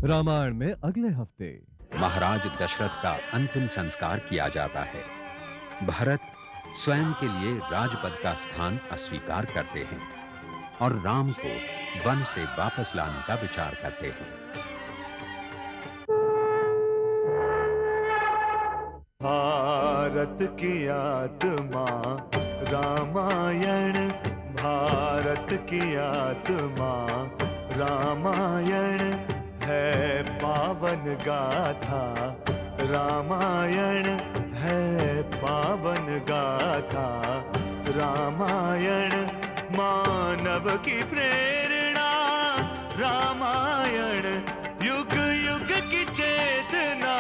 रामायण में अगले हफ्ते। महाराज दशरथ का अंतिम संस्कार किया जाता है। भरत स्वयं के लिए राजपद का स्थान अस्वीकार करते हैं और राम को वन से वापस लाने का विचार करते हैं। भारत की आत्मा रामायण, भारत की आत्मा रामायण है पावन गाथा, रामायण है पावन गाथा, रामायण मानव की प्रेरणा, रामायण युग युग की चेतना,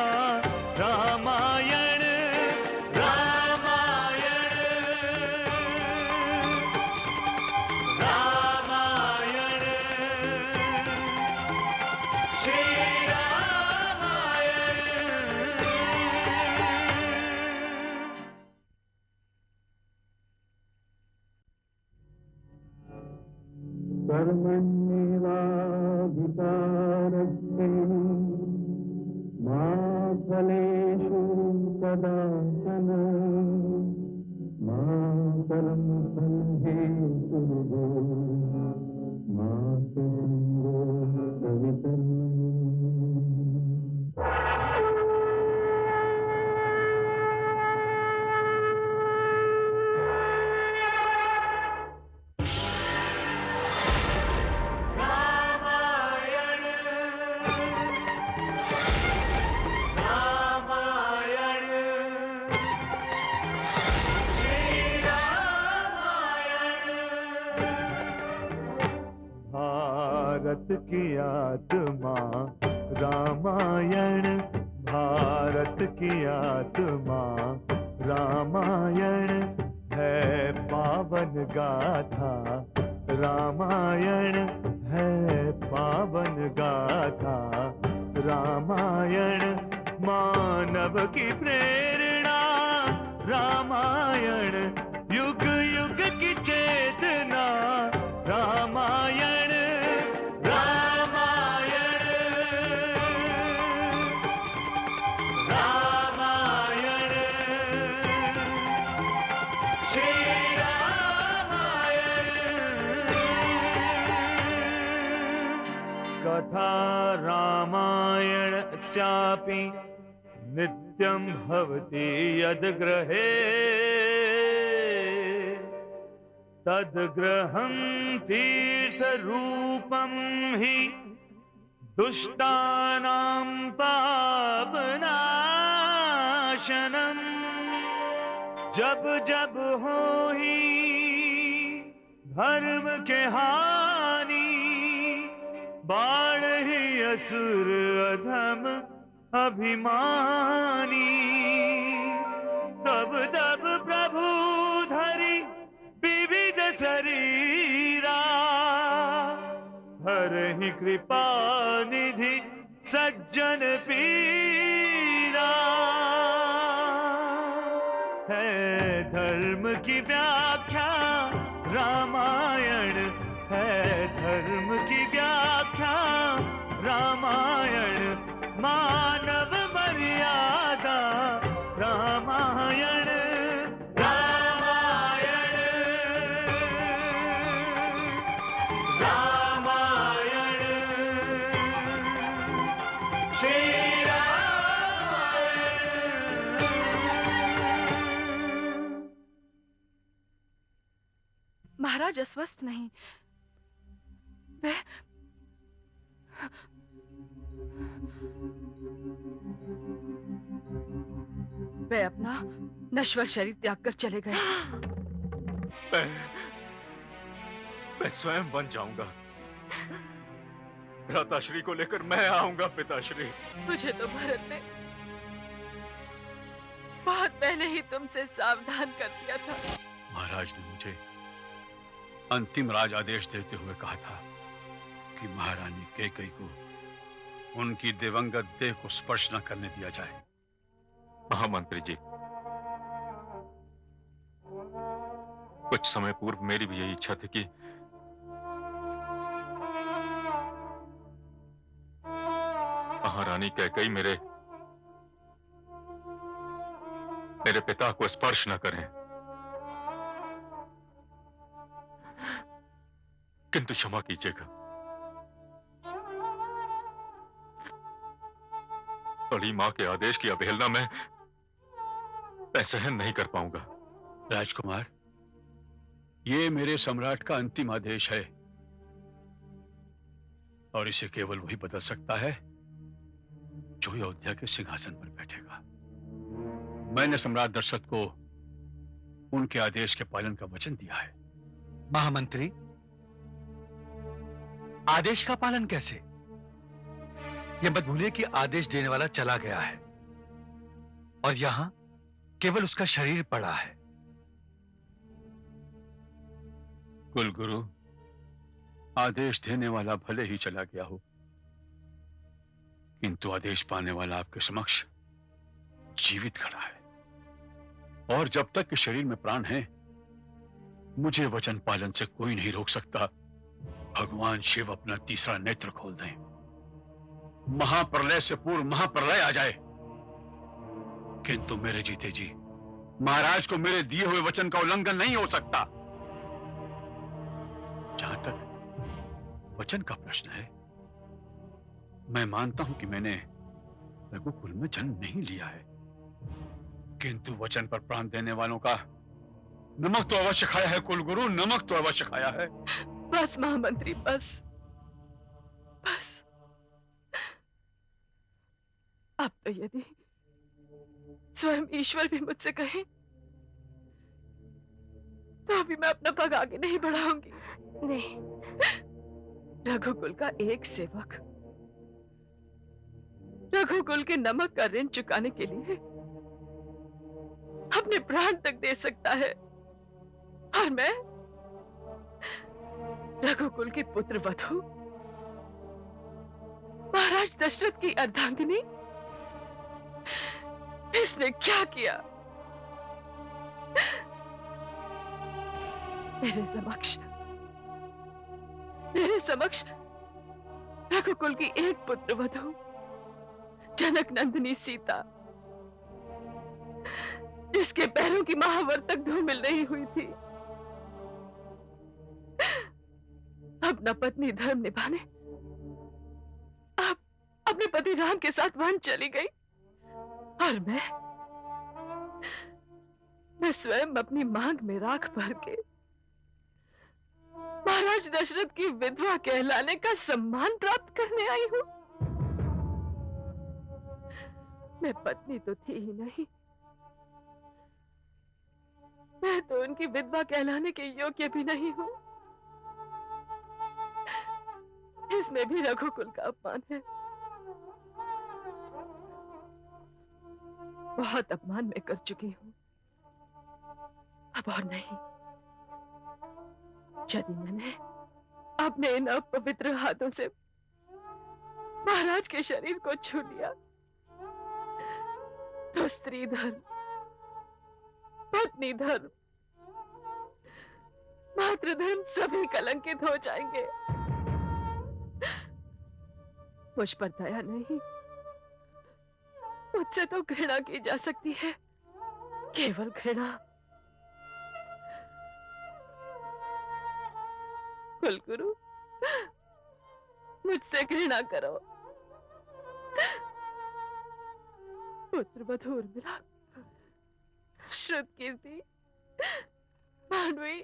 रामायण रामायण रामायण श्री रामायण। कर्मण्येवाधिकारस्ते मा फलेषु कदाचन मा कर्म फलेषु मा कवितम्। भारत की आत्मा रामायण, भारत की आत्मा रामायण है पावन गाथा, रामायण है पावन गाथा, रामायण मानव की प्रेरणा, रामायण युग युग की चेतना, रामायण रामायण रामायण श्री रामायण। कथा रामायणस्यापि नित्यं भवति यद्गृहे, तद्गृहं तीर्थरूपं हि दुष्टानां पापनाशनम्। जब जब होई धर्म के हानि, बाढ़हि असुर अधम अभिमानी, तब तब प्रभु धरि विविध शरीरा, हरहि कृपा निधि सज्जन पीरा। है धर्म की व्याख्या रामायण, है धर्म की व्याख्या रामायण, मानव मर्यादा रामायण रामायण रामायण श्री रामायण। महाराज अस्वस्थ नहीं, वे अपना नश्वर शरीर त्याग कर चले गए। मैं स्वयं बन जाऊंगा। भ्राताश्री को लेकर मैं आऊंगा पिताश्री। मुझे तो भरत ने बहुत पहले ही तुमसे सावधान कर दिया था। महाराज ने मुझे अंतिम राज आदेश देते हुए कहा था कि महारानी कैकेयी को उनकी दिवंगत देह को स्पर्श न करने दिया जाए। महामंत्री जी, कुछ समय पूर्व मेरी भी यही इच्छा थी कि महारानी कैकेयी मेरे पिता को स्पर्श न करें, किंतु क्षमा कीजिएगा, बड़ी मां के आदेश की अवहेलना में मैं सहन नहीं कर पाऊंगा। राजकुमार, ये मेरे सम्राट का अंतिम आदेश है और इसे केवल वही बदल सकता है जो अयोध्या के सिंहासन पर बैठेगा। मैंने सम्राट दशरथ को उनके आदेश के पालन का वचन दिया है। महामंत्री, आदेश का पालन कैसे? यह मत भूलिए कि आदेश देने वाला चला गया है और यहां केवल उसका शरीर पड़ा है। कुलगुरु, आदेश देने वाला भले ही चला गया हो, किंतु आदेश पाने वाला आपके समक्ष जीवित खड़ा है और जब तक कि शरीर में प्राण है, मुझे वचन पालन से कोई नहीं रोक सकता। भगवान शिव अपना तीसरा नेत्र खोल दें, महाप्रलय से पूर्व महाप्रलय आ जाए, किंतु मेरे जीते जी महाराज को मेरे दिए हुए वचन का उल्लंघन नहीं हो सकता। जहां तक वचन का प्रश्न है, मैं मानता हूं कि मैंने रघुकुल में जन्म नहीं लिया है, किंतु वचन पर प्राण देने वालों का नमक तो अवश्य खाया है। कुलगुरु, नमक तो अवश्य खाया है। बस महामंत्री, बस बस। अब तो यदि स्वयं ईश्वर भी मुझसे कहे तो अभी मैं अपना पग आगे नहीं बढ़ाऊंगी। नहीं, रघुकुल का एक सेवक रघुकुल के नमक का ऋण चुकाने के लिए अपने प्राण तक दे सकता है, और मैं रघुकुल की पुत्र वधू महाराज दशरथ की अर्धांगिनी, इसने क्या किया? मेरे समक्ष रघुकुल की एक पुत्र वधू जनक नंदिनी सीता, जिसके पैरों की महावर तक धूमिल नहीं हुई थी, अपना पत्नी धर्म निभाने अब अपने पति राम के साथ वन चली गई, और मैं स्वयं अपनी मांग में राख भर के महाराज दशरथ की विधवा कहलाने का सम्मान प्राप्त करने आई हूं। मैं पत्नी तो थी ही नहीं, मैं तो उनकी विधवा कहलाने के योग्य भी नहीं हूं। इसमें भी रघुकुल का अपमान है। बहुत अपमान मैं कर चुकी हूं, अब और नहीं। यदि मैंने अपने इन अपवित्र हाथों से महाराज के शरीर को छू लिया तो स्त्री धर्म, पत्नी धर्म, मातृधर्म सभी कलंकित हो जाएंगे। मुझ पर दया नहीं, मुझसे तो घृणा की जा सकती है, केवल घृणा। कुलगुरु, मुझसे घृणा करो। पुत्र वधू उर्मिला, श्रुतकीर्ति, मानवी,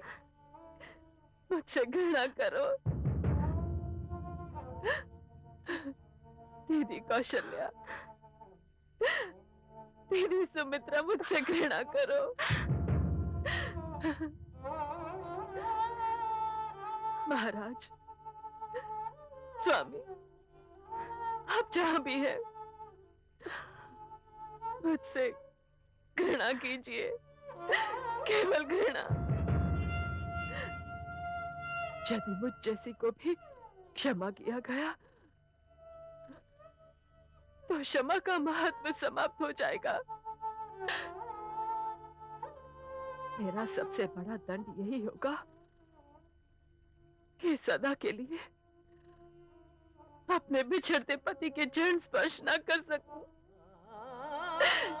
मुझसे घृणा करो। दीदी कौशल्या, दीदी सुमित्रा, मुझसे घृणा करो। महाराज, स्वामी, आप जहां भी हैं, मुझसे घृणा कीजिए, केवल घृणा। यदि मुझ जैसी को भी क्षमा किया गया तो क्षमा का महत्व समाप्त हो जाएगा। मेरा सबसे बड़ा दंड यही होगा कि सदा के लिए अपने बिछड़ते पति के चरण स्पर्श ना कर सकूं,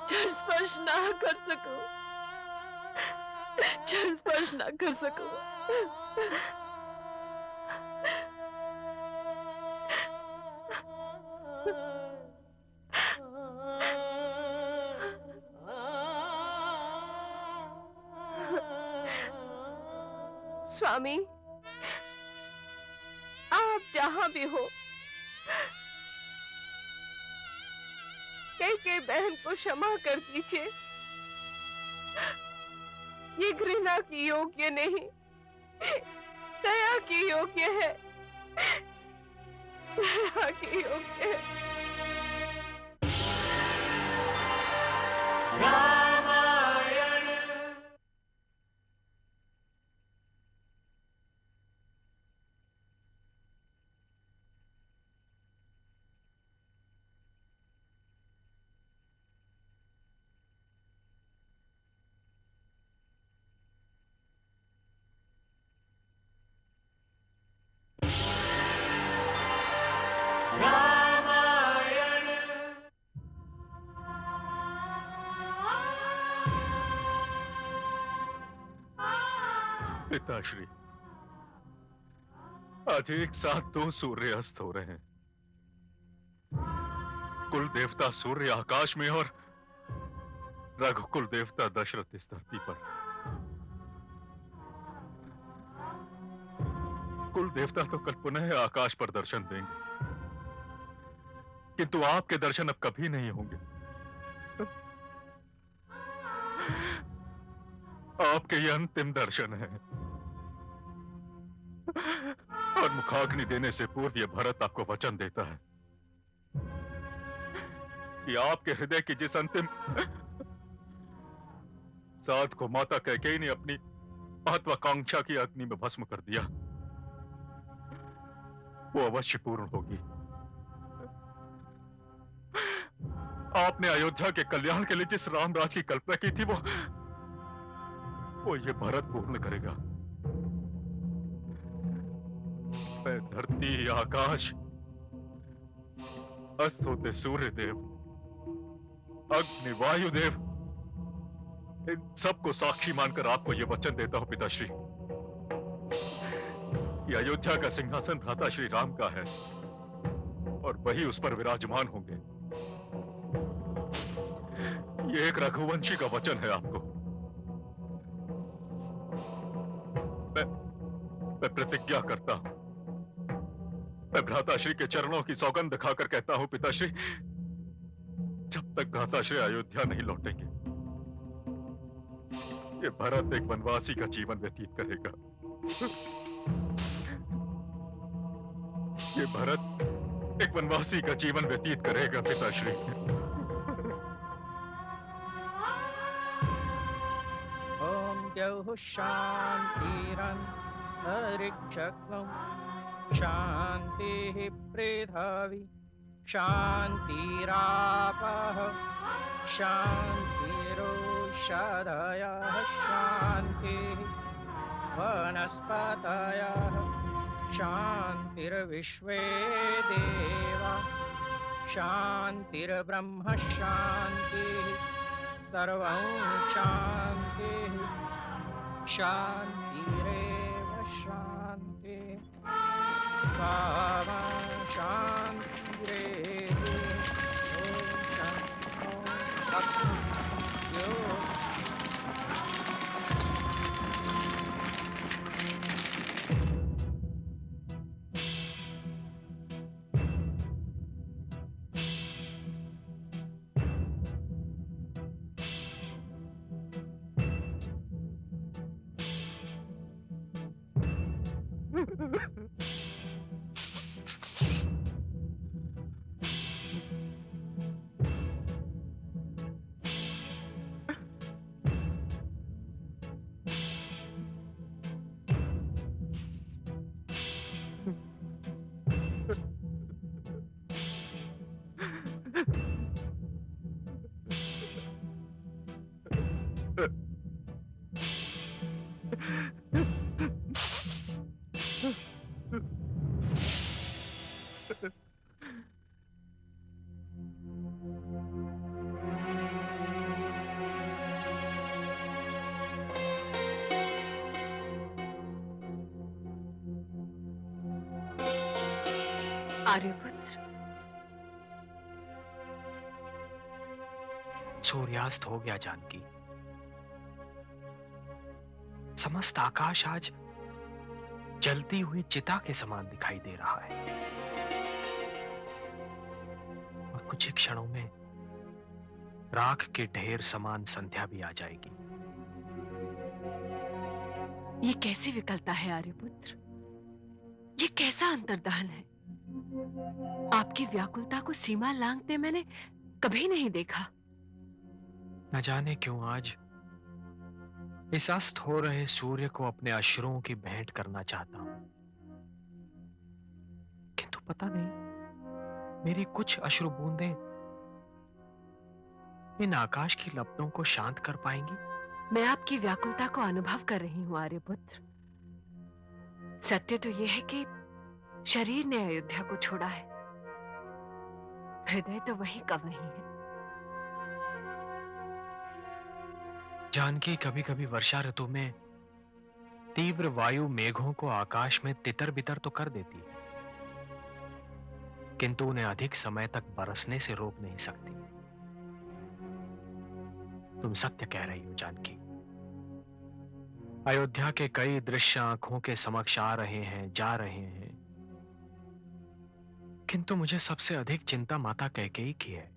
चरण स्पर्श ना कर सकूं, चरण स्पर्श ना कर सकूं। स्वामी, आप जहां भी हो, कई बहन को क्षमा कर दीजिए। ये घृणा की योग्य नहीं, दया की योग्य है, दया की योग्य है। पिताश्री, आज एक साथ 2 सूर्य अस्त हो रहे हैं। कुल देवता सूर्य आकाश में और रघुकुल देवता दशरथ इस धरती पर। कुल देवता तो कल पुनः आकाश पर दर्शन देंगे, किंतु आपके दर्शन अब कभी नहीं होंगे। आपके ये अंतिम दर्शन है, और मुखाग्नि देने से पूर्व ये भरत आपको वचन देता है कि आपके हृदय की जिस अंतिम साध को माता कैकेयी ने अपनी महत्वाकांक्षा की अग्नि में भस्म कर दिया, वो अवश्य पूर्ण होगी। आपने अयोध्या के कल्याण के लिए जिस रामराज की कल्पना की थी, वो ये भरत पूर्ण करेगा। मैं धरती, आकाश, अस्त होते सूर्य देव, अग्नि, वायुदेव, इन सबको साक्षी मानकर आपको यह वचन देता हूं पिताश्री, कि अयोध्या का सिंहासन भ्राता श्री राम का है और वही उस पर विराजमान होंगे। ये एक रघुवंशी का वचन है आपको। मैं प्रतिज्ञा करता हूं, मैं भ्राताश्री के चरणों की सौगंध खाकर कहता हूं पिताश्री, जब तक भ्राताश्री अयोध्या नहीं लौटेंगे, ये भरत एक वनवासी का जीवन व्यतीत करेगा। ये भरत एक वनवासी का जीवन व्यतीत करेगा पिताश्री। ओम द्यौः शान्तिरन्तरिक्षं शान्तिः पृथिवी शान्तिरापः शान्तिरोषधयः शान्तिः वनस्पतयः शान्तिर्विश्वे देवा शान्तिर्ब्रह्म शान्तिः सर्वं शान्तिः शान्तिरेव शान्तिः शान्तिरेव। ॐ शान्ति। आर्यपुत्र, सूर्यास्त हो गया जानकी। समस्त आकाश आज जलती हुई चिता के समान दिखाई दे रहा है और कुछ ही क्षणों में राख के ढेर समान संध्या भी आ जाएगी। ये कैसी विकलता है आर्यपुत्र? ये कैसा अंतर्दहन है? आपकी व्याकुलता को सीमा लांघते मैंने कभी नहीं देखा। न जाने क्यों आज इस अस्त हो रहे सूर्य को अपने अश्रुओं की भेंट करना चाहता हूं, किंतु पता नहीं मेरी कुछ अश्रु बूंदें इन आकाश की लपटों को शांत कर पाएंगी। मैं आपकी व्याकुलता को अनुभव कर रही हूं आर्यपुत्र। सत्य तो यह है कि शरीर ने अयोध्या को छोड़ा है, हृदय तो वहीं का वहीं है। जानकी कभी कभी वर्षा ऋतु में तीव्र वायु मेघों को आकाश में तितर बितर तो कर देती है, किंतु उन्हें अधिक समय तक बरसने से रोक नहीं सकती। तुम सत्य कह रही हो जानकी। अयोध्या के कई दृश्य आंखों के समक्ष आ रहे हैं, जा रहे हैं, किंतु मुझे सबसे अधिक चिंता माता कैकेयी की है।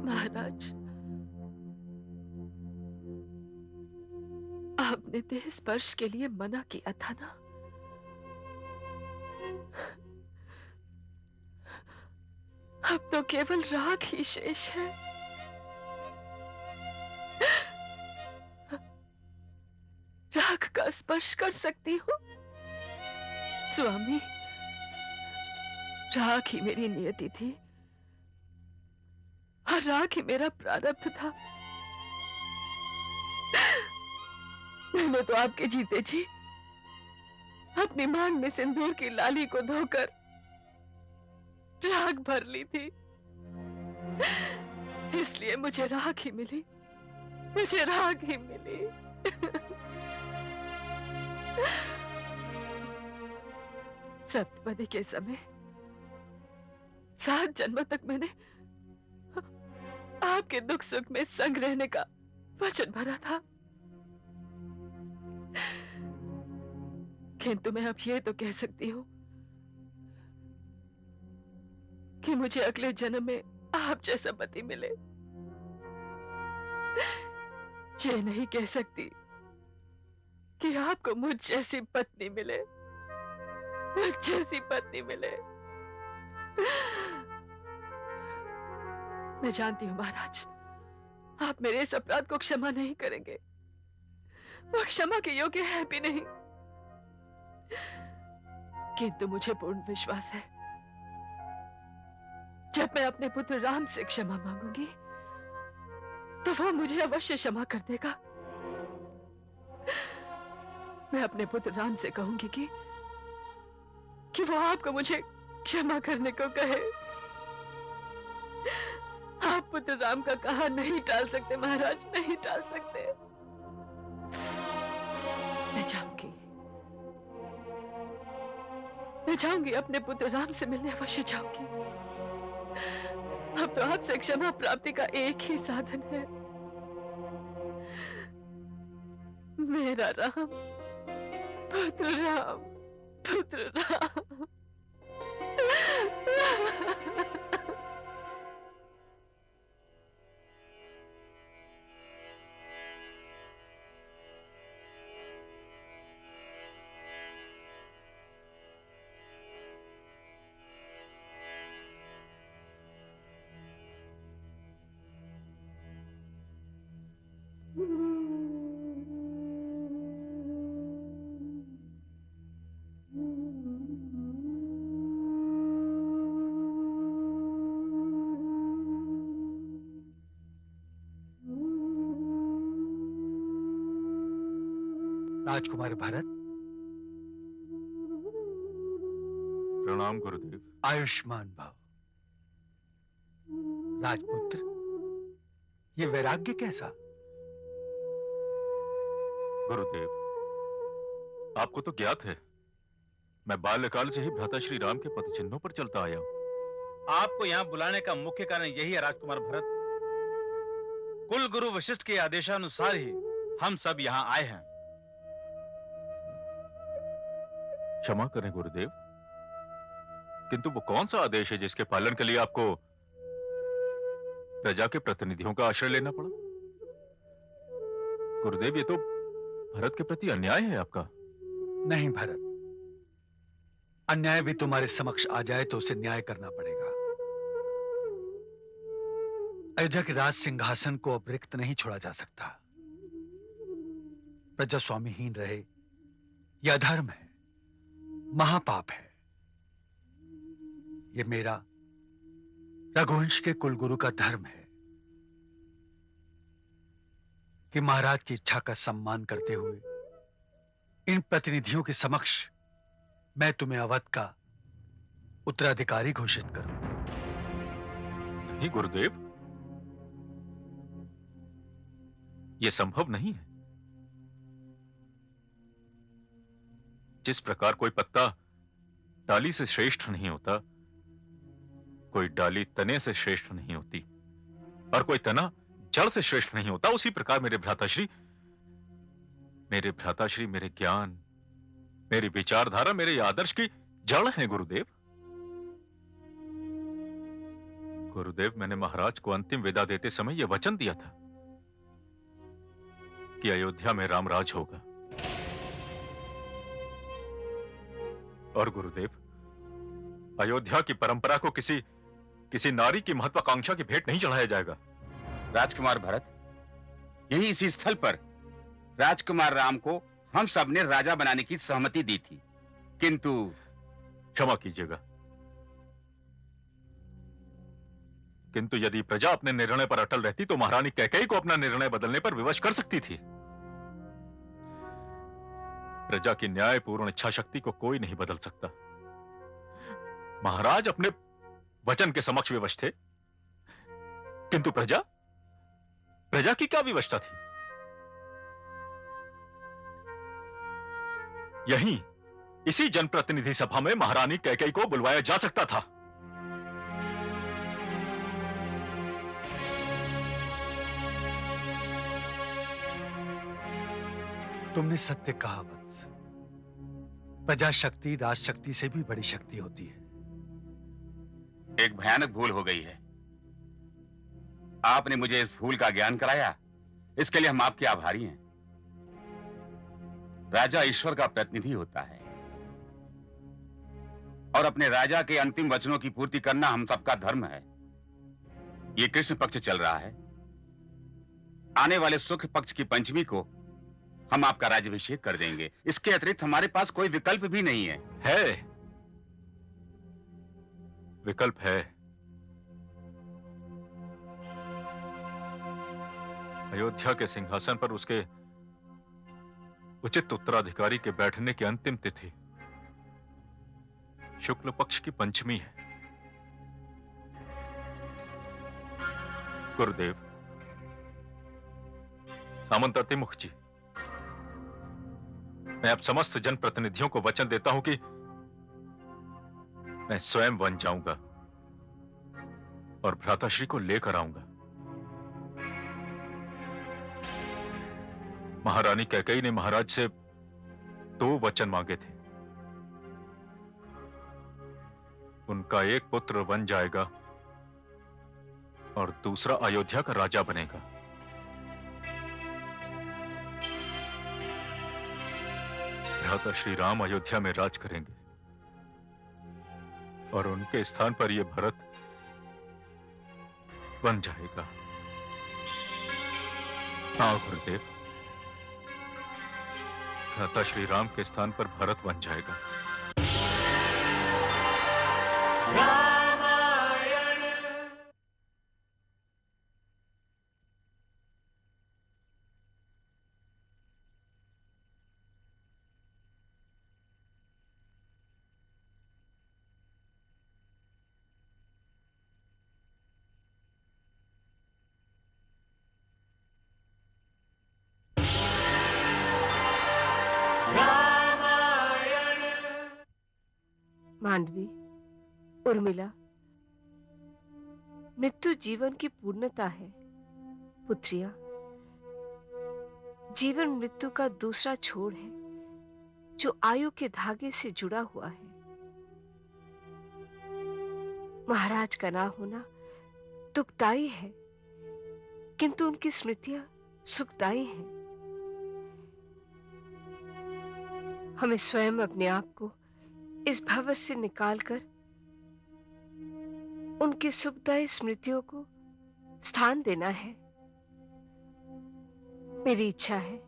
महाराज, आपने देह स्पर्श के लिए मना किया था ना? अब तो केवल राख ही शेष है। राख का स्पर्श कर सकती हूँ। स्वामी, राख ही मेरी नियति थी और राख ही मेरा प्रारब्ध था। मैंने तो आपके जीते जी अपनी मांग में सिंदूर की लाली को धोकर राख भर ली थी, इसलिए मुझे राख ही मिली, मुझे राख ही मिली। सप्तपदी के समय 7 जन्मों तक मैंने आपके दुख सुख में संग रहने का वचन भरा था, किंतु मैं अब ये तो कह सकती हूँ कि मुझे अगले जन्म में आप जैसा पति मिले। ये नहीं कह सकती कि आपको मुझ जैसी पत्नी मिले, मुझ जैसी पत्नी मिले। मैं जानती हूँ महाराज, आप मेरे इस अपराध को क्षमा नहीं करेंगे, वो क्षमा के योग्य है भी नहीं, किंतु मुझे पूर्ण विश्वास है जब मैं अपने पुत्र राम से क्षमा मांगूंगी तो वो मुझे अवश्य क्षमा कर देगा। मैं अपने पुत्र राम से कहूंगी कि वो आपको मुझे क्षमा करने को कहे। आप पुत्र राम का कहा नहीं टाल सकते महाराज, नहीं टाल सकते। मैं जाऊंगी अपने पुत्र राम से मिलने अवश्य जाऊंगी। अब तो आपसे क्षमा प्राप्ति का एक ही साधन है, मेरा राम, पुत्र राम, पुत्र राम। राजकुमार भरत, प्रणाम गुरुदेव। आयुष्मान भव। राजपुत्र, ये वैराग्य कैसा? गुरुदेव, आपको तो ज्ञात है, मैं बाल्यकाल से ही भ्राता श्री राम के पद चिन्हों पर चलता आया हूं। आपको यहाँ बुलाने का मुख्य कारण यही है राजकुमार भरत। कुल गुरु वशिष्ठ के आदेशानुसार ही हम सब यहाँ आए हैं। क्षमा करें गुरुदेव, किंतु वो कौन सा आदेश है जिसके पालन के लिए आपको प्रजा के प्रतिनिधियों का आश्रय लेना पड़ा? गुरुदेव, ये तो भरत के प्रति अन्याय है आपका। नहीं भरत, अन्याय भी तुम्हारे समक्ष आ जाए तो उसे न्याय करना पड़ेगा। अयोध्या के राज सिंहासन को अब रिक्त नहीं छोड़ा जा सकता। प्रजा स्वामीहीन रहे यह अधर्म है, महापाप है। यह मेरा रघुवंश के कुलगुरु का धर्म है कि महाराज की इच्छा का सम्मान करते हुए इन प्रतिनिधियों के समक्ष मैं तुम्हें अवध का उत्तराधिकारी घोषित करूं। नहीं गुरुदेव, यह संभव नहीं है। जिस प्रकार कोई पत्ता डाली से श्रेष्ठ नहीं होता, कोई डाली तने से श्रेष्ठ नहीं होती, और कोई तना जड़ से श्रेष्ठ नहीं होता, उसी प्रकार मेरे भ्राताश्री मेरे ज्ञान, मेरी विचारधारा, मेरे आदर्श की जड़ है गुरुदेव। गुरुदेव, मैंने महाराज को अंतिम विदा देते समय यह वचन दिया था कि अयोध्या में रामराज होगा। और गुरुदेव, अयोध्या की परंपरा को किसी नारी की महत्वाकांक्षा की भेंट नहीं चढ़ाया जाएगा। राजकुमार भरत, यही इसी स्थल पर राजकुमार राम को हम सब ने राजा बनाने की सहमति दी थी, किंतु क्षमा कीजिएगा, किंतु यदि प्रजा अपने निर्णय पर अटल रहती तो महारानी कैकेयी को अपना निर्णय बदलने पर विवश कर सकती थी। प्रजा की न्यायपूर्ण इच्छा शक्ति को कोई नहीं बदल सकता। महाराज अपने वचन के समक्ष विवश थे, किंतु प्रजा की क्या विवशता थी? यहीं इसी जनप्रतिनिधि सभा में महारानी कैकेयी को बुलवाया जा सकता था। तुमने सत्य कहा वत्स। प्रजा शक्ति राजशक्ति से भी बड़ी शक्ति होती है। एक भयानक भूल हो गई है। आपने मुझे इस भूल का ज्ञान कराया, इसके लिए हम आपके आभारी हैं। राजा ईश्वर का प्रतिनिधि होता है और अपने राजा के अंतिम वचनों की पूर्ति करना हम सबका धर्म है। ये कृष्ण पक्ष चल रहा है। आने वाले सुख पक्ष की पंचमी को हम आपका राज्याभिषेक कर देंगे। इसके अतिरिक्त हमारे पास कोई विकल्प भी नहीं है। विकल्प है। अयोध्या के सिंहासन पर उसके उचित उत्तराधिकारी के बैठने की अंतिम तिथि शुक्ल पक्ष की पंचमी है। गुरुदेव, सामंत अतिमुख जी, मैं अब समस्त जनप्रतिनिधियों को वचन देता हूं कि मैं स्वयं वन जाऊंगा और भ्राताश्री को लेकर आऊंगा। महारानी कैकेयी ने महाराज से दो वचन मांगे थे। उनका एक पुत्र बन जाएगा और दूसरा अयोध्या का राजा बनेगा। भ्राता श्री राम अयोध्या में राज करेंगे और उनके स्थान पर यह भरत बन जाएगा। हाँ गुरुदेव, भ्राता श्री राम के स्थान पर भरत बन जाएगा। मांडवी, उर्मिला, मृत्यु जीवन की पूर्णता है। पुत्रिया, जीवन मृत्यु का दूसरा छोर है जो आयु के धागे से जुड़ा हुआ है। महाराज का ना होना दुखदाई है, किंतु उनकी स्मृतियां सुखदाई हैं। हमें स्वयं अपने आप को इस भंवर से निकालकर उनकी सुखदायी स्मृतियों को स्थान देना है। मेरी इच्छा है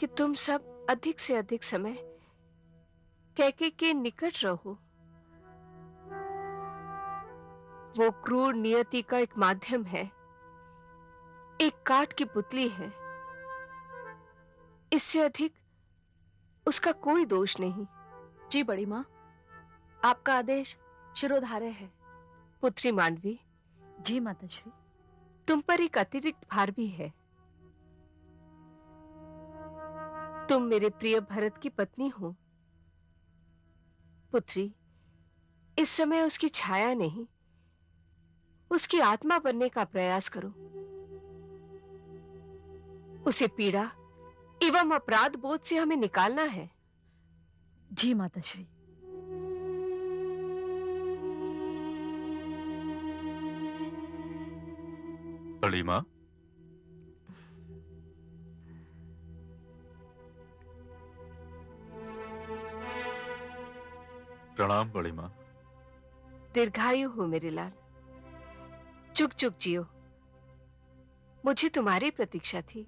कि तुम सब अधिक से अधिक समय कैके के निकट रहो। वो क्रूर नियति का एक माध्यम है, एक काठ की पुतली है। इससे अधिक उसका कोई दोष नहीं। जी बड़ी माँ, आपका आदेश शिरोधार्य है। पुत्री मांडवी, जी माताश्री। तुम पर एक अतिरिक्त भार भी है। तुम मेरे प्रिय भरत की पत्नी हो। पुत्री, इस समय उसकी छाया नहीं, उसकी आत्मा बनने का प्रयास करो। उसे पीड़ा एवं अपराध बोध से हमें निकालना है। जी माताश्री। बड़ी मां, प्रणाम बड़ी मां। दीर्घायु हो मेरे लाल, चुक चुक जियो। मुझे तुम्हारी प्रतीक्षा थी।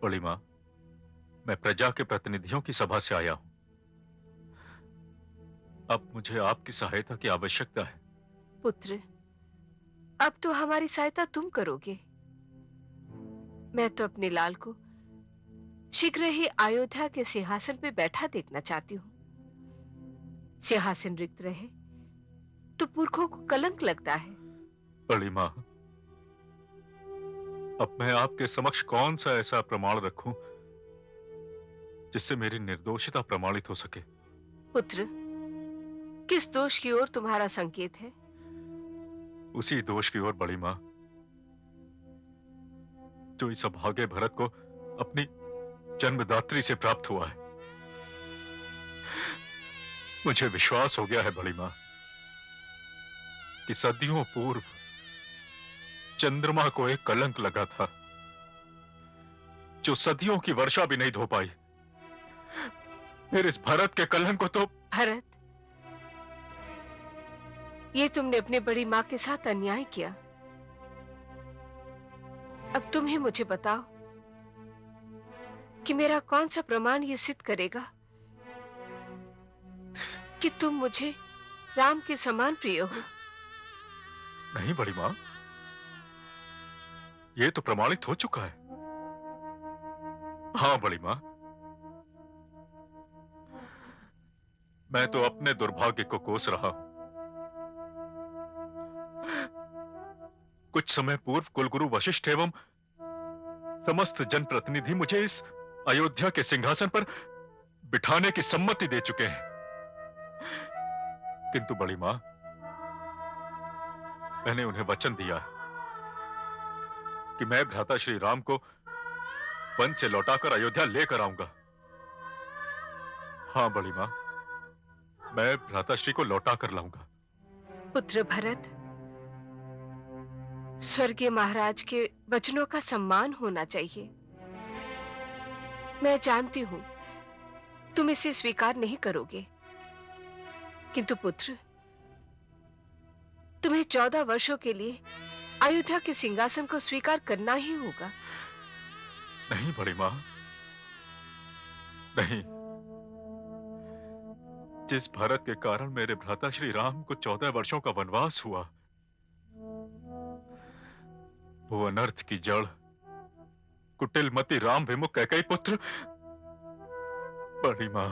बड़ी मां, मैं प्रजा के प्रतिनिधियों की सभा से आया हूं। अब मुझे आपकी सहायता की आवश्यकता है। पुत्र, अब तो हमारी सहायता तुम करोगे। मैं तो अपने लाल को शीघ्र ही अयोध्या के सिंहासन पे बैठा देखना चाहती हूँ। सिंहासन रिक्त रहे तो पुरखों को कलंक लगता है। बड़ी मां, अब मैं आपके समक्ष कौन सा ऐसा प्रमाण रखूं जिससे मेरी निर्दोषिता प्रमाणित हो सके? पुत्र, किस दोष की ओर तुम्हारा संकेत है? उसी दोष की ओर बड़ी मां, जो इस अभागे भरत को अपनी जन्मदात्री से प्राप्त हुआ है। मुझे विश्वास हो गया है बड़ी मां कि सदियों पूर्व चंद्रमा को एक कलंक लगा था जो सदियों की वर्षा भी नहीं धो पाई। फिर इस भरत के कलंक को तो... भरत, ये तुमने अपने बड़ी मां के साथ अन्याय किया। अब तुम ही मुझे बताओ कि मेरा कौन सा प्रमाण ये सिद्ध करेगा कि तुम मुझे राम के समान प्रिय हो? नहीं बड़ी मां, ये तो प्रमाणित हो चुका है। हाँ बड़ी मां, मैं तो अपने दुर्भाग्य को कोस रहा हूं। कुछ समय पूर्व कुलगुरु वशिष्ठ एवं समस्त जनप्रतिनिधि मुझे इस अयोध्या के सिंहासन पर बिठाने की सम्मति दे चुके हैं, किंतु बड़ी मां, मैंने उन्हें वचन दिया है कि मैं भ्राता श्री राम को वन से लौटाकर अयोध्या लेकर आऊंगा। हाँ बड़ी माँ, मैं भ्राताश्री को लौटा कर लाऊंगा। पुत्र भरत, स्वर्गीय महाराज के वचनों का सम्मान होना चाहिए। मैं जानती हूं तुम इसे स्वीकार नहीं करोगे, किंतु पुत्र, तुम्हें 14 वर्षों के लिए अयोध्या के सिंहासन को स्वीकार करना ही होगा। नहीं बड़ी माँ, नहीं। जिस भारत के कारण मेरे भ्राता श्री राम को 14 वर्षों का वनवास हुआ, वो अनर्थ की जड़ कुटिलमती राम विमुख कैकई पुत्र बड़ी माँ,